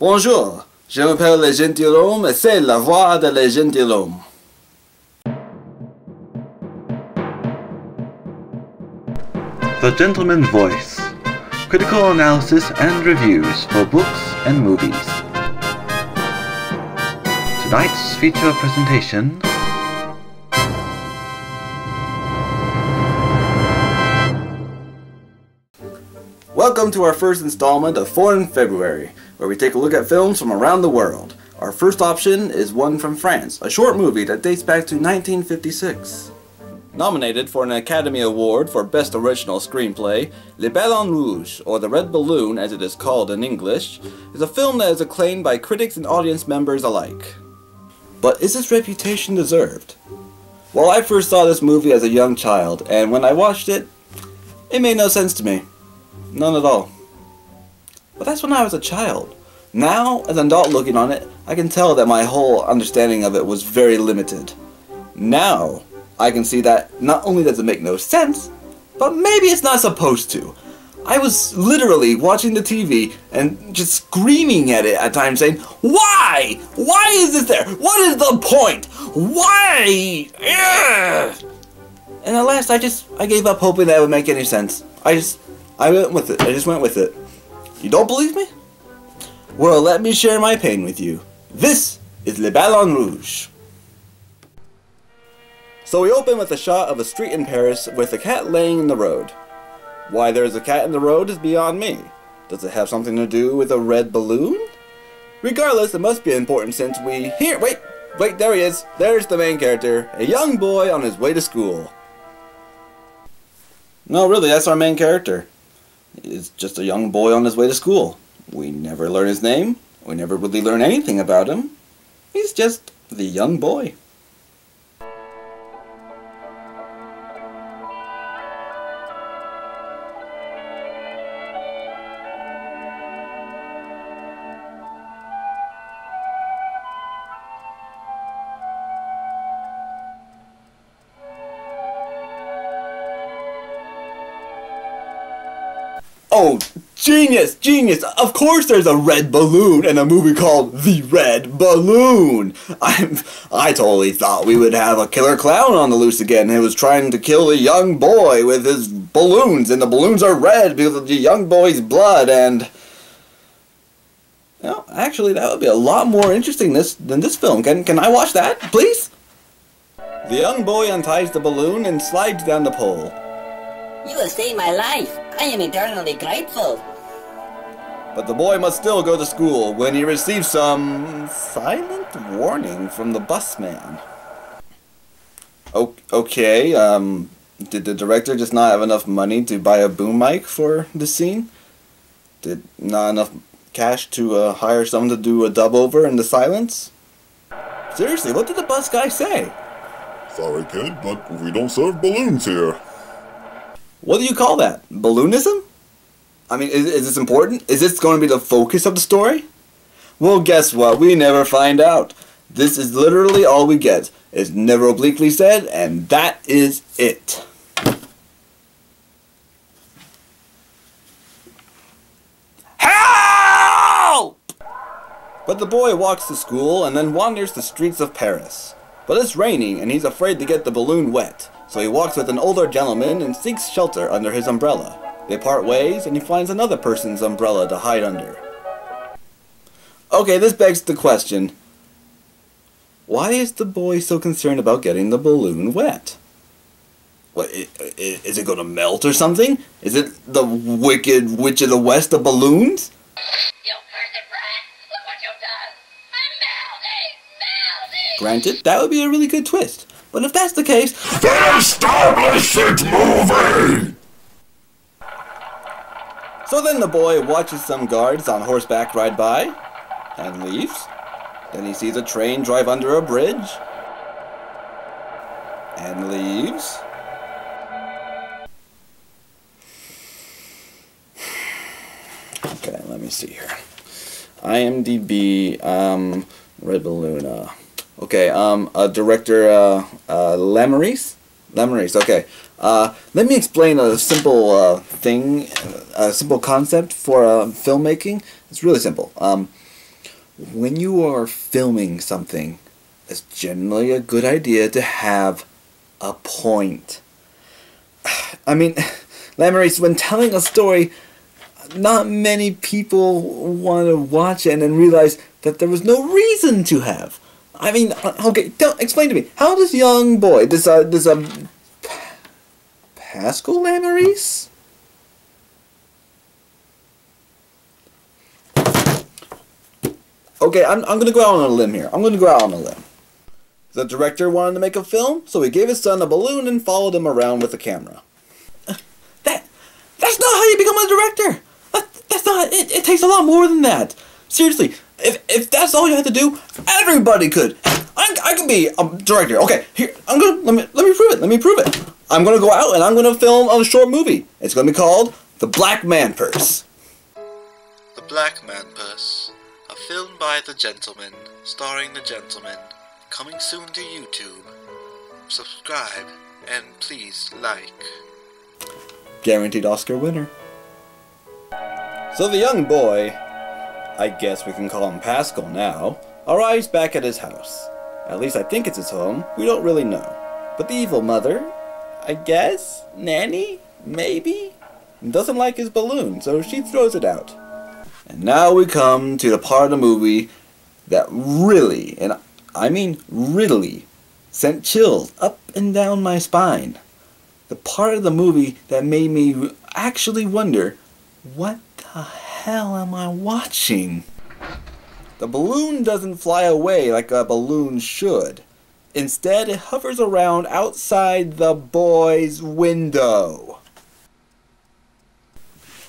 Bonjour, je m'appelle le gentilhomme et c'est la voix de le gentilhomme. The Gentleman's Voice. Critical analysis and reviews for books and movies. Tonight's feature presentation. Welcome to our first installment of Foreign February, where we take a look at films from around the world. Our first option is one from France, a short movie that dates back to 1956. Nominated for an Academy Award for Best Original Screenplay, Le Ballon Rouge, or The Red Balloon as it is called in English, is a film that is acclaimed by critics and audience members alike. But is its reputation deserved? Well, I first saw this movie as a young child, and when I watched it, it made no sense to me. None at all. But that's when I was a child. Now, as an adult looking on it, I can tell that my whole understanding of it was very limited. Now, I can see that not only does it make no sense, but maybe it's not supposed to. I was literally watching the TV and just screaming at it at times saying, "Why? Why is this there? What is the point? Why?" Ugh! And at last I gave up hoping that it would make any sense. I went with it. I just went with it. You don't believe me? Well, let me share my pain with you. This is Le Ballon Rouge. So we open with a shot of a street in Paris with a cat laying in the road. Why there's a cat in the road is beyond me. Does it have something to do with a red balloon? Regardless, it must be important since we hear— Wait, there he is. There's the main character, a young boy on his way to school. No, really, that's our main character. He's just a young boy on his way to school. We never learn his name. We never really learn anything about him. He's just the young boy. Oh, genius! Genius! Of course there's a red balloon in a movie called The Red Balloon! I totally thought we would have a killer clown on the loose again who was trying to kill a young boy with his balloons, and the balloons are red because of the young boy's blood, and... Well, actually, that would be a lot more interesting than this film. Can I watch that, please? The young boy unties the balloon and slides down the pole. You have saved my life. I am eternally grateful. But the boy must still go to school when he receives some silent warning from the busman. Okay, did the director just not have enough money to buy a boom mic for the scene? Did not enough cash to hire someone to do a dub over in the silence? Seriously, what did the bus guy say? Sorry, kid, but we don't serve balloons here. What do you call that? Balloonism? I mean, is this important? Is this going to be the focus of the story? Well, guess what? We never find out. This is literally all we get. It's never obliquely said, and that is it. Help! But the boy walks to school and then wanders the streets of Paris. But it's raining, and he's afraid to get the balloon wet. So he walks with an older gentleman and seeks shelter under his umbrella. They part ways, and he finds another person's umbrella to hide under. Okay, this begs the question. Why is the boy so concerned about getting the balloon wet? What, is it going to melt or something? Is it the Wicked Witch of the West of balloons? You cursed brat! Look what you've done! I'm melting! Granted, that would be a really good twist. But if that's the case, Then establish it movie! So then the boy watches some guards on horseback ride by, and leaves. Then he sees a train drive under a bridge, and leaves. Okay, let me see here. IMDb, Red Balloon, okay, director, Lemeris? Lemeris, okay. Let me explain a simple a simple concept for filmmaking. It's really simple. when you are filming something, it's generally a good idea to have a point. I mean, Lamarice, when telling a story, not many people want to watch it and then realize that there was no reason to have. I mean, okay, explain to me, how does young boy, Pascal Lamarice? Okay, I'm gonna go out on a limb here. The director wanted to make a film, so he gave his son a balloon and followed him around with a camera. That's not how you become a director! That's not, it takes a lot more than that. Seriously, if that's all you had to do, everybody could. I could be a director. Okay, here, let me prove it. I'm gonna go out and I'm gonna film a short movie. It's gonna be called The Black Man Purse. The Black Man Purse, a film by The Gentleman, starring The Gentleman, coming soon to YouTube. Subscribe, and please like. Guaranteed Oscar winner. So the young boy, I guess we can call him Pascal now, arrives back at his house. At least I think it's his home, we don't really know. But the evil mother, I guess, nanny, maybe, doesn't like his balloon, so she throws it out. And now we come to the part of the movie that really, and I mean really, sent chills up and down my spine. The part of the movie that made me actually wonder, what the hell am I watching? The balloon doesn't fly away like a balloon should. Instead, it hovers around outside the boy's window.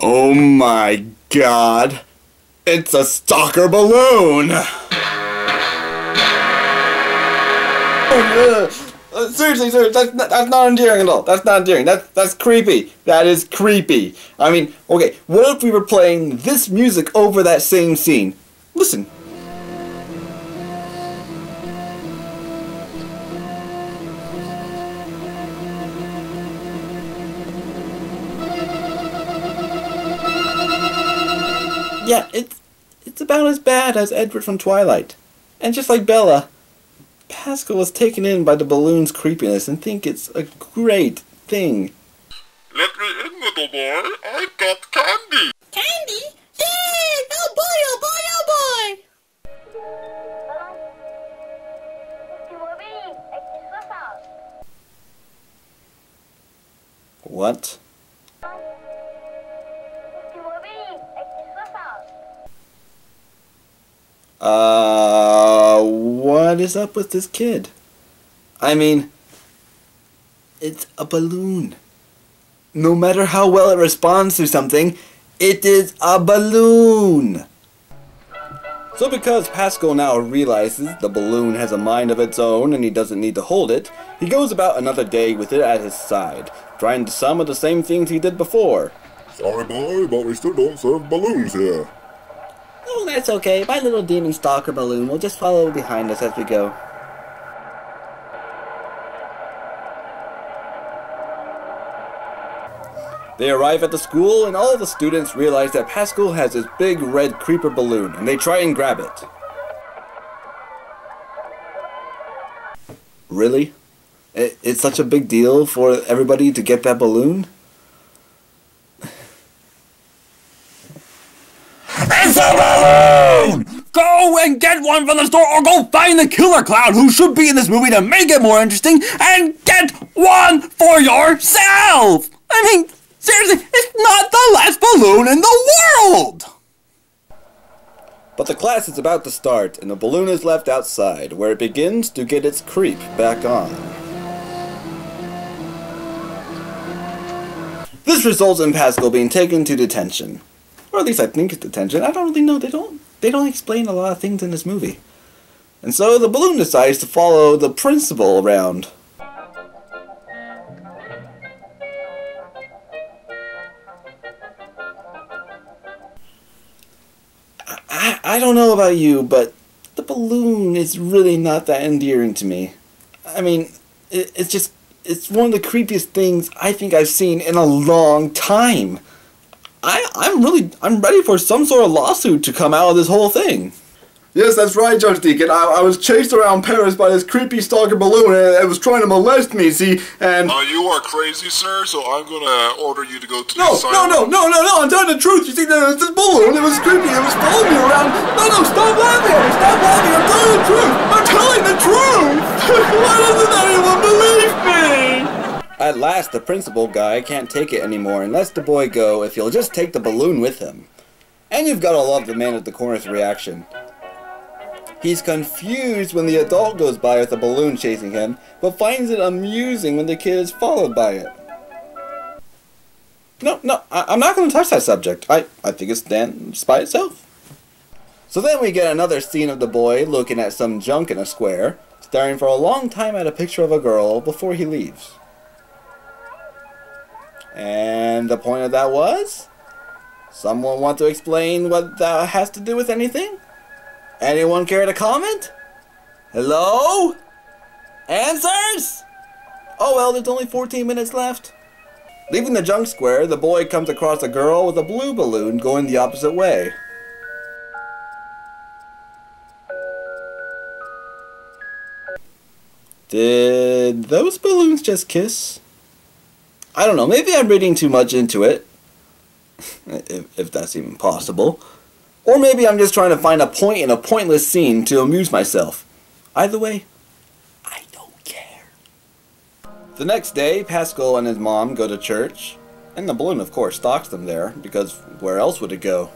Oh my god! It's a stalker balloon! Seriously, sir, that's not endearing at all. That's not endearing. That's creepy. That is creepy. I mean, okay, what if we were playing this music over that same scene? Listen. Yeah, it's about as bad as Edward from Twilight. And just like Bella, Pascal was taken in by the balloon's creepiness and think it's a great thing. Let me in, little boy. I got candy. Candy? Yay! Oh boy, oh boy, oh boy! What? What is up with this kid? I mean, it's a balloon. No matter how well it responds to something, it is a balloon. So because Pascal now realizes the balloon has a mind of its own and he doesn't need to hold it, he goes about another day with it at his side, trying some of the same things he did before. Sorry, boy, but we still don't serve balloons here. Oh, that's okay. My little demon stalker balloon will just follow behind us as we go. They arrive at the school, and all the students realize that Pascal has this big red creeper balloon, and they try and grab it. Really? It's such a big deal for everybody to get that balloon? It's a balloon! Go and get one from the store, or go find the killer clown who should be in this movie to make it more interesting, and get one for yourself! I mean, seriously, it's not the last balloon in the world! But the class is about to start, and the balloon is left outside, where it begins to get its creep back on. This results in Pascal being taken to detention. Or at least I think it's detention. I don't really know. They don't explain a lot of things in this movie. And so the balloon decides to follow the principal around. I don't know about you, but the balloon is really not that endearing to me. I mean, it's one of the creepiest things I think I've seen in a long time. I'm ready for some sort of lawsuit to come out of this whole thing. Yes, that's right, Judge Deacon. I was chased around Paris by this creepy stalker balloon, and it was trying to molest me, see, and... You are crazy, sir, so I'm gonna order you to go to the No, asylum. no, I'm telling the truth. You see, there was this balloon, it was creepy, it was following me around. No, stop laughing at me, stop laughing, I'm telling the truth. I'm telling the truth. Why doesn't anyone believe me? At last, the principal guy can't take it anymore and lets the boy go if he'll just take the balloon with him. And you've got to love the man at the corner's reaction. He's confused when the adult goes by with a balloon chasing him, but finds it amusing when the kid is followed by it. No, I'm not going to touch that subject. I think it stands by itself. So then we get another scene of the boy looking at some junk in a square, staring for a long time at a picture of a girl before he leaves. And the point of that was? Someone want to explain what that has to do with anything? Anyone care to comment? Hello? Answers? Oh well, there's only 14 minutes left. Leaving the junk square, the boy comes across a girl with a blue balloon going the opposite way. Did those balloons just kiss? I don't know, maybe I'm reading too much into it. if that's even possible. Or maybe I'm just trying to find a point in a pointless scene to amuse myself. Either way, I don't care. The next day, Pascal and his mom go to church, and the balloon of course stalks them there, because where else would it go?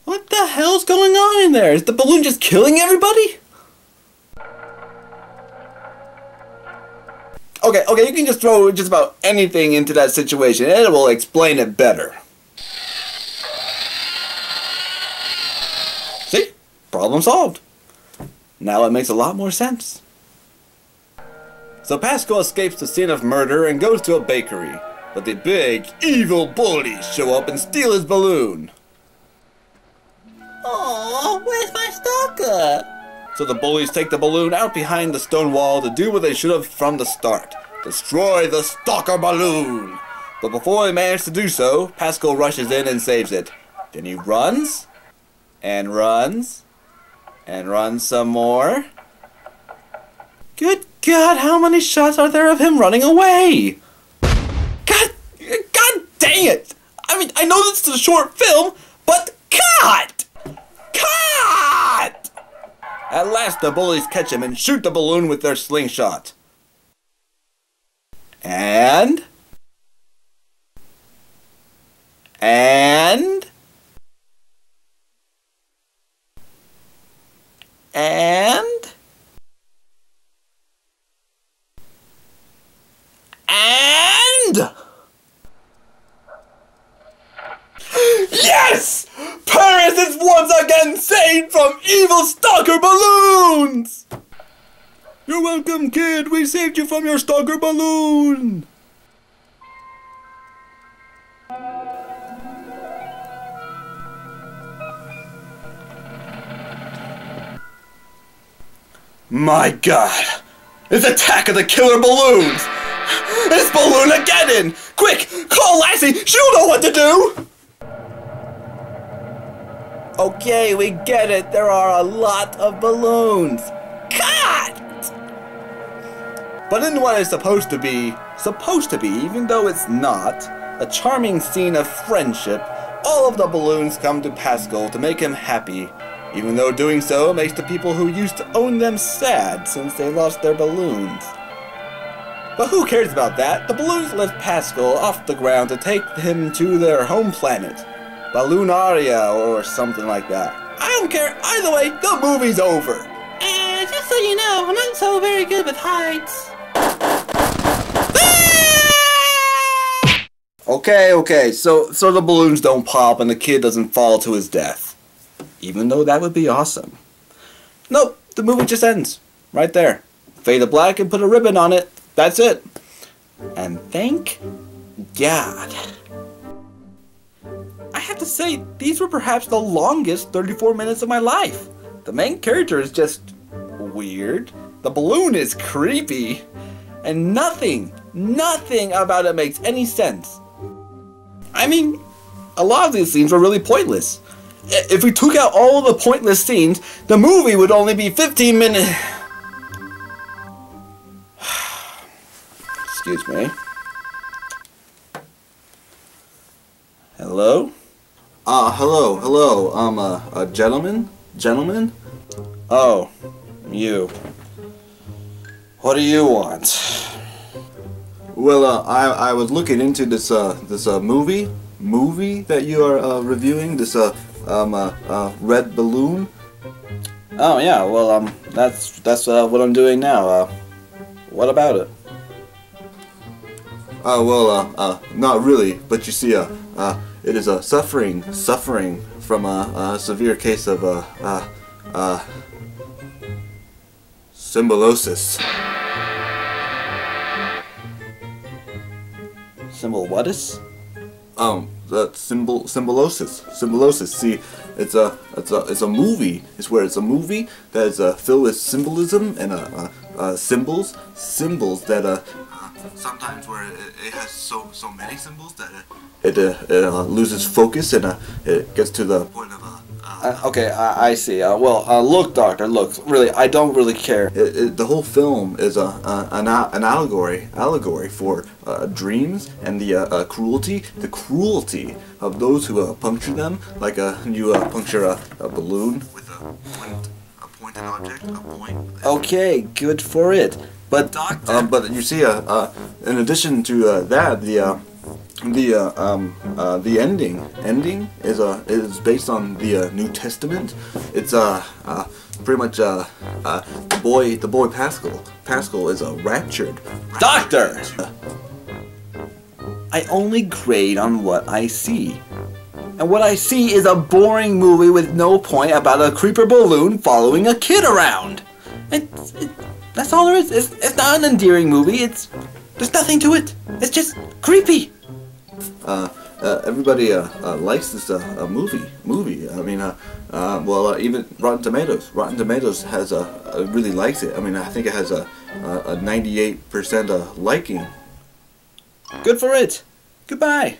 What the hell's going on in there? Is the balloon just killing everybody? Okay, you can just throw just about anything into that situation and it will explain it better. See? Problem solved. Now it makes a lot more sense. So Pascal escapes the scene of murder and goes to a bakery, but the big, evil bullies show up and steal his balloon. Oh, where's my stalker? So the bullies take the balloon out behind the stone wall to do what they should have from the start. Destroy the stalker balloon! But before they manage to do so, Pascal rushes in and saves it. Then he runs, and runs, and runs some more. Good God, how many shots are there of him running away? God dang it! I mean, I know this is a short film, but cut! At last the bullies catch him and shoot the balloon with their slingshot. And... Yes! Paris is once again saved from evil stalker balloons! You're welcome, kid. We saved you from your stalker balloon. My God! It's Attack of the Killer Balloons! It's Balloon-ageddon! Quick! Call Lassie! She'll know what to do! Okay, we get it. There are a lot of balloons. Cut! But in what is supposed to be, even though it's not, a charming scene of friendship, all of the balloons come to Pascal to make him happy, even though doing so makes the people who used to own them sad since they lost their balloons. But who cares about that? The balloons lift Pascal off the ground to take him to their home planet, Balloonaria or something like that. I don't care, either way, the movie's over. Just so you know, I'm not so very good with heights. Okay, so the balloons don't pop and the kid doesn't fall to his death. Even though that would be awesome. Nope, the movie just ends. Right there. Fade to black and put a ribbon on it. That's it. And thank God. I have to say, these were perhaps the longest 34 minutes of my life. The main character is just weird. The balloon is creepy. And nothing about it makes any sense. I mean, a lot of these scenes were really pointless. If we took out all the pointless scenes, the movie would only be 15 minutes. Excuse me. Hello? Hello. Gentlemen? Oh, you. What do you want? Well, I was looking into this movie that you are reviewing, this Red Balloon. Oh yeah, well that's what I'm doing now. What about it? Not really, but you see, it is suffering from a severe case of symbolosis. Symbolosis. Symbolosis. See, it's a movie. It's where it's a movie that is filled with symbolism and symbols that sometimes where it has so many symbols that it loses focus and it gets to the point of okay, I see. Look, Doctor, look. Really, I don't really care. The whole film is an allegory for dreams and the cruelty of those who puncture them, like you puncture a balloon with a pointed object, a point. Okay, good for it. But Doctor, but you see, in addition to that, the ending is based on the New Testament. It's pretty much the boy Pascal is raptured. Doctor, I only grade on what I see, and what I see is a boring movie with no point about a creeper balloon following a kid around. That's all there is. It's not an endearing movie. There's nothing to it. It's just creepy. Everybody likes this movie. I mean, even Rotten Tomatoes has really likes it. I mean, I think it has a 98% liking. Good for it. Goodbye.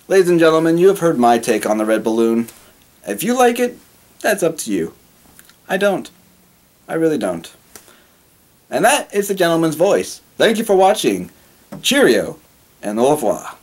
Ladies and gentlemen, you have heard my take on the Red Balloon. If you like it, that's up to you. I don't. I really don't. And that is the gentleman's voice. Thank you for watching. Cheerio and au revoir.